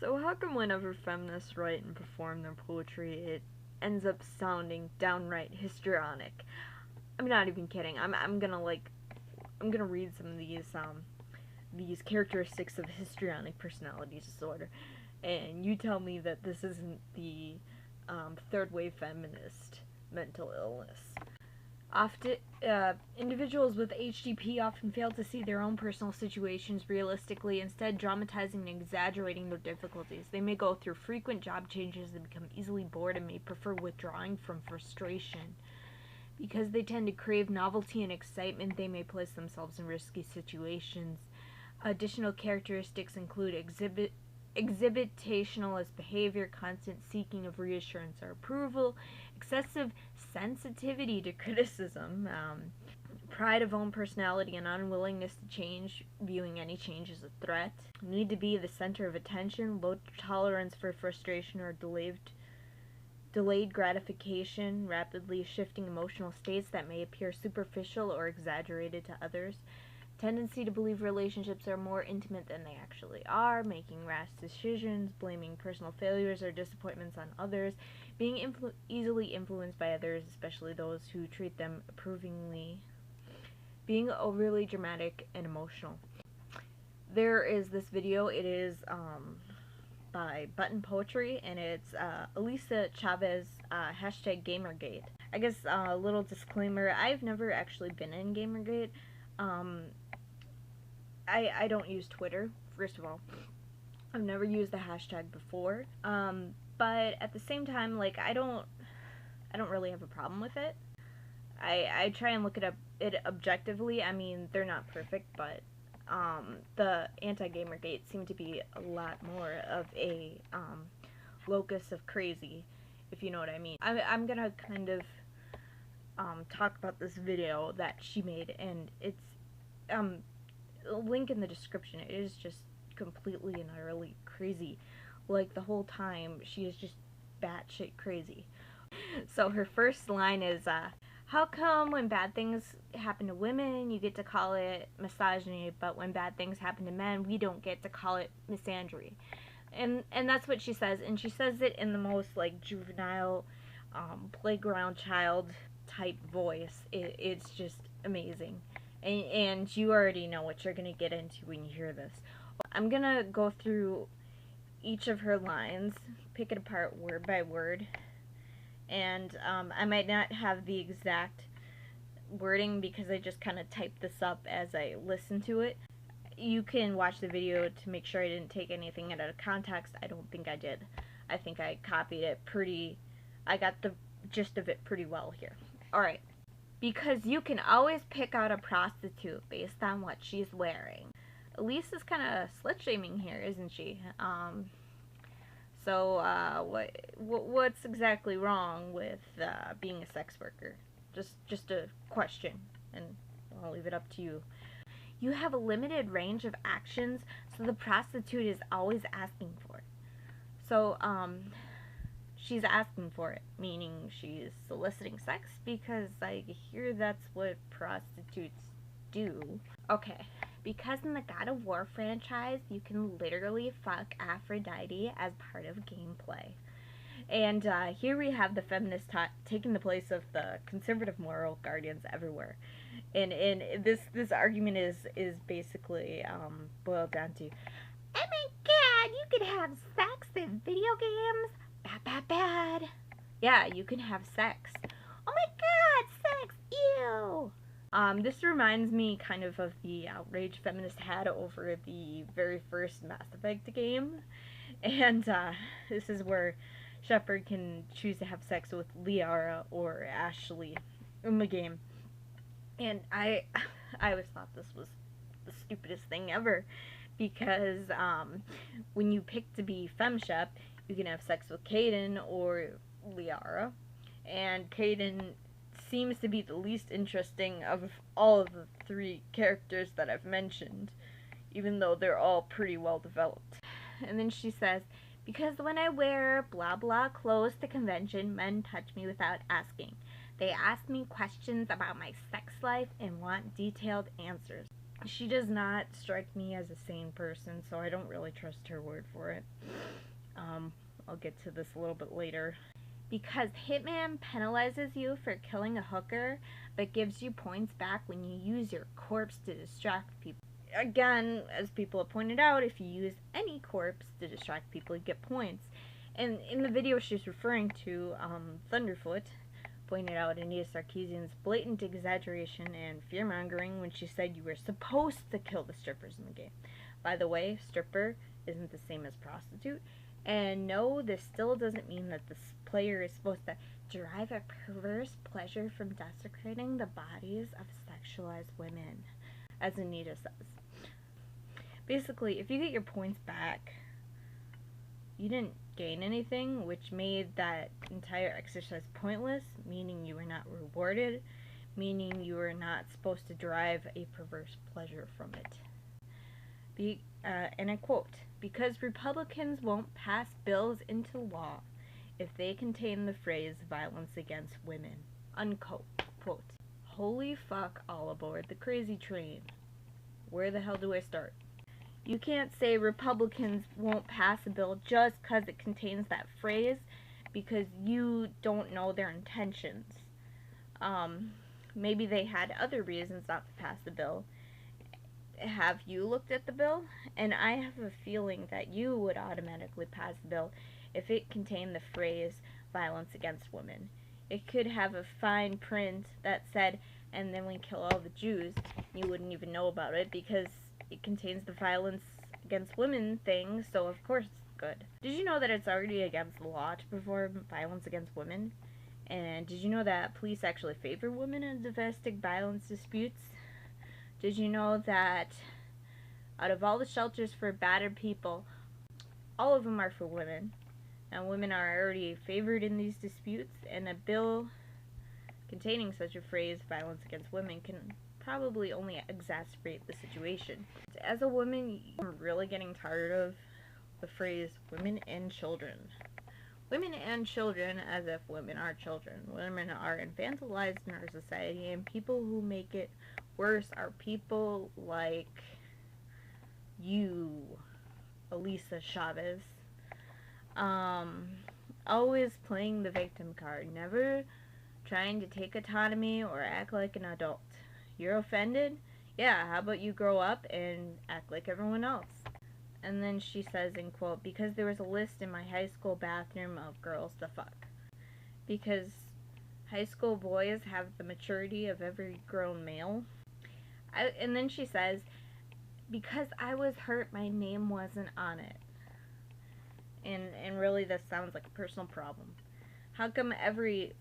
So how come whenever feminists write and perform their poetry, it ends up sounding downright histrionic? I'm not even kidding. I'm gonna read some of these characteristics of histrionic personality disorder, and you tell me that this isn't the third wave feminist mental illness. Often, individuals with HDP often fail to see their own personal situations realistically, instead dramatizing and exaggerating their difficulties. They may go through frequent job changes and become easily bored and may prefer withdrawing from frustration. Because they tend to crave novelty and excitement, they may place themselves in risky situations. Additional characteristics include exhibitationalist behavior, constant seeking of reassurance or approval, excessive sensitivity to criticism, pride of own personality and unwillingness to change, viewing any change as a threat, need to be the center of attention, low tolerance for frustration or delayed gratification, rapidly shifting emotional states that may appear superficial or exaggerated to others, tendency to believe relationships are more intimate than they actually are, making rash decisions, blaming personal failures or disappointments on others, being easily influenced by others, especially those who treat them approvingly, being overly dramatic and emotional. There is this video. It is by Button Poetry, and it's Elisa Chavez, hashtag Gamergate. I guess a little disclaimer, I've never actually been in Gamergate. I don't use Twitter, first of all. I've never used the hashtag before. But at the same time, like, I don't really have a problem with it. I try and look it up objectively. I mean, they're not perfect, but the anti-Gamergate seem to be a lot more of a locus of crazy, if you know what I mean. I'm gonna kind of talk about this video that she made, and it's a link in the description. It is just completely and utterly crazy. Like, the whole time she is just batshit crazy. So her first line is, how come when bad things happen to women, you get to call it misogyny, but when bad things happen to men, we don't get to call it misandry? And that's what she says, and she says it in the most, like, juvenile, playground child type voice. It's just amazing. And you already know what you're gonna get into when you hear this. I'm gonna go through each of her lines, pick it apart word by word, and I might not have the exact wording because I just kind of typed this up as I listened to it. You can watch the video to make sure I didn't take anything out of context. I don't think I did. I think I copied it I got the gist of it pretty well here. Alright. Because you can always pick out a prostitute based on what she's wearing. Elisa's kind of slut-shaming here, isn't she? So what's exactly wrong with being a sex worker? Just a question, and I'll leave it up to you. You have a limited range of actions, so the prostitute is always asking for it. So, she's asking for it, meaning she's soliciting sex, because I hear that's what prostitutes do. Okay, because in the God of War franchise, you can literally fuck Aphrodite as part of gameplay. And here we have the feminist taking the place of the conservative moral guardians everywhere. And this argument is basically boiled down to, oh my god, you can have sex in video games? Bad, bad, bad. Yeah, you can have sex. Oh my god, sex, ew. This reminds me kind of the outrage feminists had over the very first Mass Effect game. And this is where Shepard can choose to have sex with Liara or Ashley in the game. And I always thought this was the stupidest thing ever, because when you pick to be FemShep, you can have sex with Kaidan or Liara, and Kaidan seems to be the least interesting of all of the three characters that I've mentioned, even though they're all pretty well developed. And then she says, because when I wear blah blah clothes to convention, men touch me without asking. They ask me questions about my sex life and want detailed answers. She does not strike me as a sane person, so I don't really trust her word for it. I'll get to this a little bit later. Because Hitman penalizes you for killing a hooker, but gives you points back when you use your corpse to distract people. Again, as people have pointed out, if you use any corpse to distract people, you get points. And in the video she's referring to, Thunderfoot pointed out Anita Sarkeesian's blatant exaggeration and fear-mongering when she said you were supposed to kill the strippers in the game. By the way, stripper isn't the same as prostitute. And no, this still doesn't mean that the player is supposed to derive a perverse pleasure from desecrating the bodies of sexualized women, as Anita says. Basically, if you get your points back, you didn't gain anything, which made that entire exercise pointless, meaning you were not rewarded, meaning you were not supposed to derive a perverse pleasure from it. And I quote, because Republicans won't pass bills into law if they contain the phrase violence against women. Unquote. Quote. Holy fuck, all aboard the crazy train. Where the hell do I start? You can't say Republicans won't pass a bill just because it contains that phrase because you don't know their intentions. Maybe they had other reasons not to pass the bill. Have you looked at the bill? And I have a feeling that you would automatically pass the bill if it contained the phrase violence against women. It could have a fine print that said, and then we kill all the Jews. You wouldn't even know about it because it contains the violence against women thing, so of course it's good. Did you know that it's already against the law to perform violence against women? And did you know that police actually favor women in domestic violence disputes? Did you know that out of all the shelters for battered people, all of them are for women? And women are already favored in these disputes, and a bill containing such a phrase, violence against women, can probably only exacerbate the situation. As a woman, I'm really getting tired of the phrase women and children. Women and children, as if women are children. Women are infantilized in our society, and people who make it worse are people like you, Elisa Chavez. Always playing the victim card, never trying to take autonomy or act like an adult. You're offended? Yeah, how about you grow up and act like everyone else? And then she says, in quote, because there was a list in my high school bathroom of girls to fuck. Because high school boys have the maturity of every grown male. And then she says, because I was hurt, my name wasn't on it. And really this sounds like a personal problem. How come every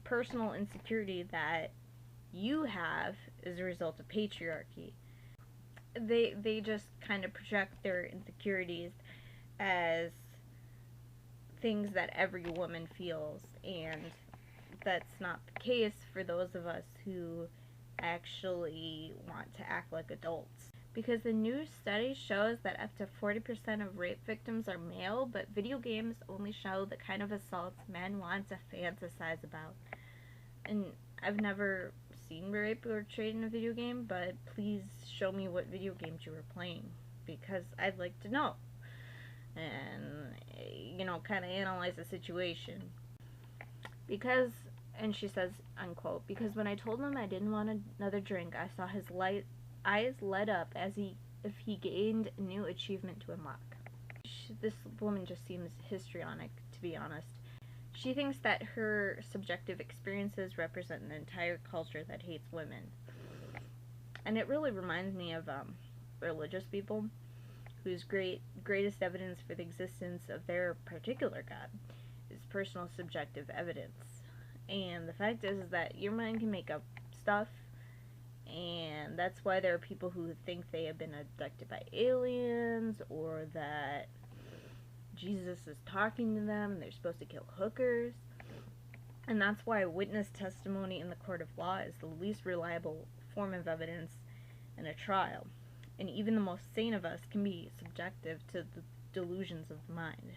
personal insecurity that you have is a result of patriarchy? They just kind of project their insecurities as things that every woman feels, and that's not the case for those of us who actually want to act like adults. Because the new study shows that up to 40% of rape victims are male, but video games only show the kind of assaults men want to fantasize about. And I've never seen rape portrayed in a video game, but please show me what video games you were playing, because I'd like to know. And, you know, kind of analyze the situation. Because, and she says, unquote, because when I told him I didn't want another drink, I saw his eyes light up as if he gained a new achievement to unlock. This woman just seems histrionic, to be honest. She thinks that her subjective experiences represent an entire culture that hates women. And it really reminds me of religious people whose greatest evidence for the existence of their particular God is personal subjective evidence. And the fact is that your mind can make up stuff, and that's why there are people who think they have been abducted by aliens, or that Jesus is talking to them and they're supposed to kill hookers. And that's why witness testimony in the court of law is the least reliable form of evidence in a trial. And even the most sane of us can be subjective to the delusions of the mind.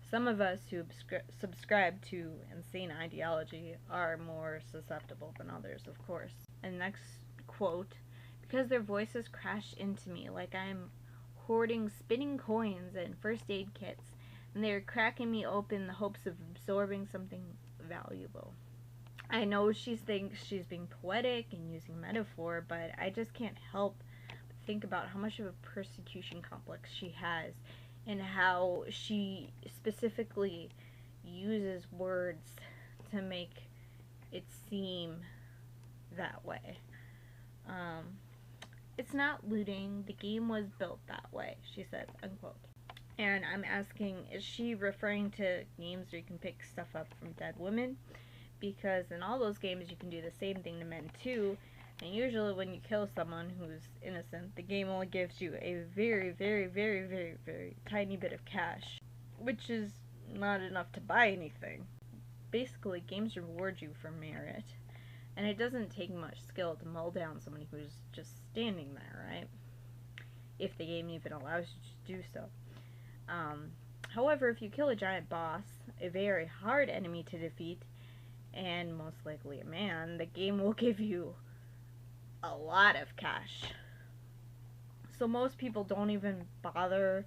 Some of us who subscribe to insane ideology are more susceptible than others, of course. And next quote, because their voices crash into me like I'm hoarding spinning coins and first aid kits and they're cracking me open in the hopes of absorbing something valuable. I know she thinks she's being poetic and using metaphor, but I just can't help but think about how much of a persecution complex she has and how she specifically uses words to make it seem that way. It's not looting. The game was built that way, she said, unquote. And I'm asking, is she referring to games where you can pick stuff up from dead women? Because in all those games you can do the same thing to men too, and usually when you kill someone who's innocent, the game only gives you a very, very, very, very, very tiny bit of cash, which is not enough to buy anything. Basically, games reward you for merit, and it doesn't take much skill to mull down somebody who's just standing there, right? If the game even allows you to do so. However, if you kill a giant boss, a very hard enemy to defeat, and most likely a man, the game will give you a lot of cash. So most people don't even bother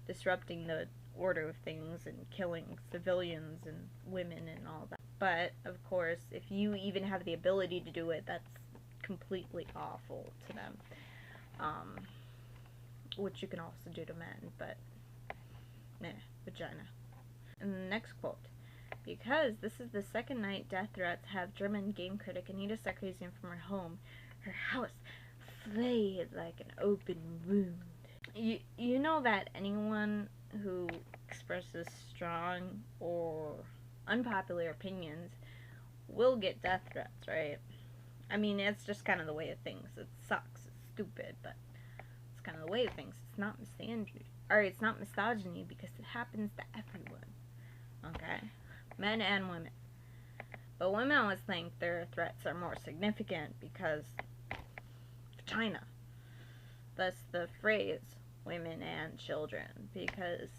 disrupting the order of things and killing civilians and women and all that. But, of course, if you even have the ability to do it, that's completely awful to them. Which you can also do to men, but vagina. And the next quote. Because this is the second night death threats have German game critic Anita Sarkeesian from her home, her house, flayed like an open wound. You know that anyone who expresses strong or unpopular opinions will get death threats, right? I mean, it's just kind of the way of things. It sucks. It's stupid, but it's kind of the way of things. It's not misogyny. It's not misogyny because it happens to everyone. Okay? Men and women. But women always think their threats are more significant because of China. Thus the phrase, women and children, because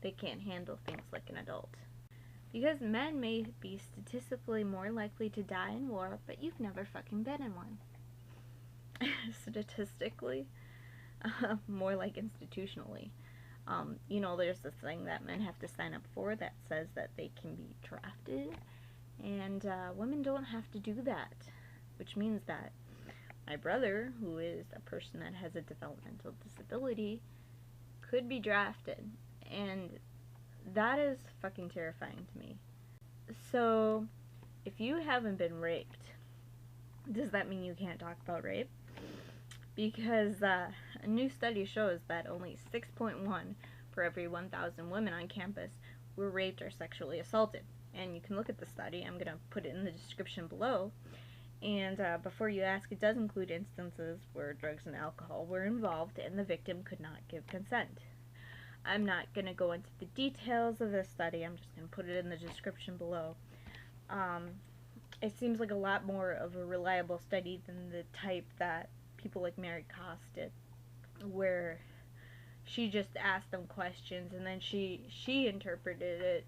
they can't handle things like an adult. Because men may be statistically more likely to die in war, but you've never fucking been in one. Statistically? More like institutionally. There's this thing that men have to sign up for that says that they can be drafted, and women don't have to do that, which means that my brother, who is a person that has a developmental disability, could be drafted, and that is fucking terrifying to me. So, if you haven't been raped, does that mean you can't talk about rape? Because a new study shows that only 6.1 per every 1,000 women on campus were raped or sexually assaulted. And you can look at the study. I'm going to put it in the description below. And before you ask, it does include instances where drugs and alcohol were involved and the victim could not give consent. I'm not going to go into the details of this study. I'm just going to put it in the description below. It seems like a lot more of a reliable study than the type that people like Mary Koss did, where she just asked them questions and then she interpreted it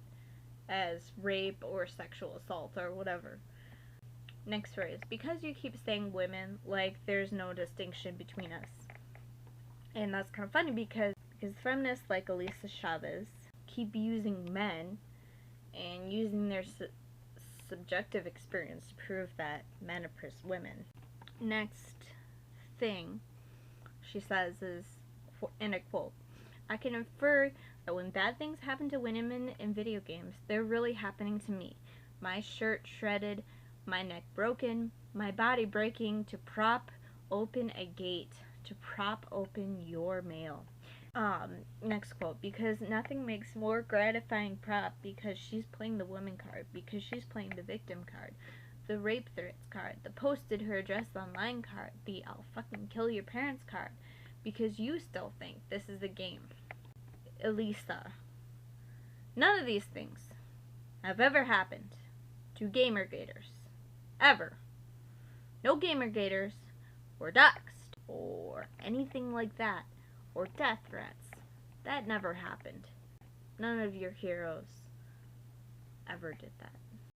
as rape or sexual assault or whatever. Next phrase. Because you keep saying women, like there's no distinction between us. And that's kind of funny because feminists like Elisa Chavez keep using men and using their subjective experience to prove that men oppress women. Next thing she says is, in a quote, I can infer that when bad things happen to women in video games, they're really happening to me. My shirt shredded, my neck broken, my body breaking to prop open a gate, to prop open your mail. Next quote, because nothing makes more gratifying prop because she's playing the woman card, because she's playing the victim card, the rape threats card, the posted her address online card, the I'll fucking kill your parents card, because you still think this is a game. Elisa, none of these things have ever happened to Gamergaters. Ever. No Gamergaters were doxxed or anything like that, or death threats. That never happened. None of your heroes ever did that.